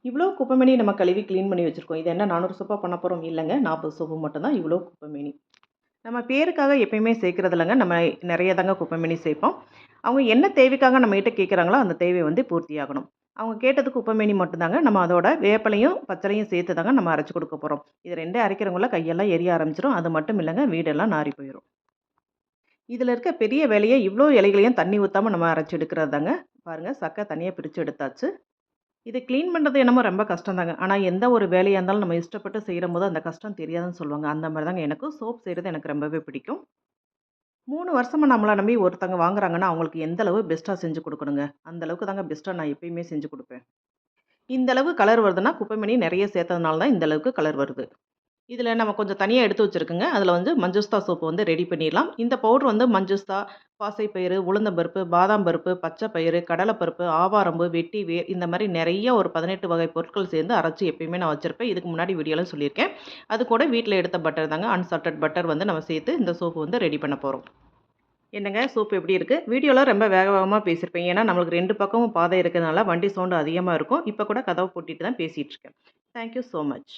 இவ்வளோ குப்பைமேனி நம்ம கழுவி க்ளீன் பண்ணி வச்சுருக்கோம். இது என்ன 400 சோப்பா பண்ண போகிறோம்? இல்லைங்க. 40 சோப்பு மட்டும் தான் இவ்வளோ குப்பைமேனி. நம்ம பேருக்காக எப்பயுமே சேர்க்கறது இல்லைங்க. நம்ம நிறைய தாங்க குப்பைமேனி சேர்ப்போம். அவங்க என்ன தேவைக்காக நம்மகிட்ட கேட்குறாங்களோ, அந்த தேவை வந்து பூர்த்தியாகணும். அவங்க கேட்டதுக்கு குப்பைமேனி மட்டும் தாங்க. நம்ம அதோட வேப்பிலையும், பச்சளையும் சேர்த்து தாங்க நம்ம அரைச்சு கொடுக்க போறோம். இது 2 அரைக்கிறவங்கள கையெல்லாம் எரிய ஆரம்பிச்சுரும். அது மட்டும் இல்லைங்க, வீடெல்லாம் நாறி போயிரும். இதில இருக்க பெரிய வேலையே இவ்வளோ இலைகளையும் தண்ணி ஊத்தாம நம்ம அரைச்சு எடுக்கிறது தாங்க. பாருங்க சக்க தனியா பிரிச்சு எடுத்தாச்சு. இது கிளீன் பண்ணுறது என்னமோ ரொம்ப கஷ்டம் தாங்க. ஆனா, எந்த ஒரு வேலையா இருந்தாலும் நம்ம இஷ்டப்பட்டு செய்யும்போது அந்த கஷ்டம் தெரியாதுன்னு சொல்லுவாங்க. அந்த மாரி தாங்க எனக்கும் சோப் செய்றது எனக்கு ரொம்பவே பிடிக்கும். 3 வருஷமா நம்மள நம்பி ஒருத்தவங்க வாங்குறாங்கன்னா, அவங்களுக்கு எந்த அளவு பெஸ்ட்டா செஞ்சு குடுக்கணுங்க. அந்த அளவுக்கு தாங்க பெஸ்ட்டா நான் எப்பயுமே செஞ்சு குடுப்பேன். இந்த அளவு கலர் வருதுன்னா, குப்பைமேனி நெறைய சேர்த்ததுனால தான் இந்த அளவுக்கு கலர் வருது. இதில நம்ம கொஞ்சம் தனியா எடுத்து வச்சிருக்கோங்க. அதில வந்து மஞ்சுஸ்தா சோப்பு வந்து ரெடி பண்ணிடலாம். இந்த பவுடர் வந்து மஞ்சுஸ்தா, பாசிப்பயிறு, உளுந்தம்பருப்பு, பாதாம் பருப்பு, பச்சை பயிறு, கடலைப்பருப்பு, ஆவாரம்பு, வெட்டி வேர் இந்த மாரி நெறைய ஒரு 18 வகை பொருட்கள் சேர்ந்து அரைச்சு எப்பயுமே நான் வச்சிருப்பேன். இதுக்கு முன்னாடி வீடியோல சொல்லியிருக்கேன். அது கூட வீட்ல எடுத்த பட்டர் தாங்க. அன்சால்டட் பட்டர் வந்து நம்ம சேர்த்து இந்த சோப்பு வந்து ரெடி பண்ண போறோம். என்னங்க சோப்பு எப்படி இருக்கு? வீடியோல ரொம்ப வேக வேகமா பேசியிருப்பேன். ஏன்னா, நம்மளுக்கு 2 பக்கமும் பாதை இருக்கிறதுனால வண்டி சவுண்ட் அதிகமா இருக்கும். இப்ப கூட கதவ பூட்டிட்டு தான் பேசிட்டு இருக்கேன். Thank you so much.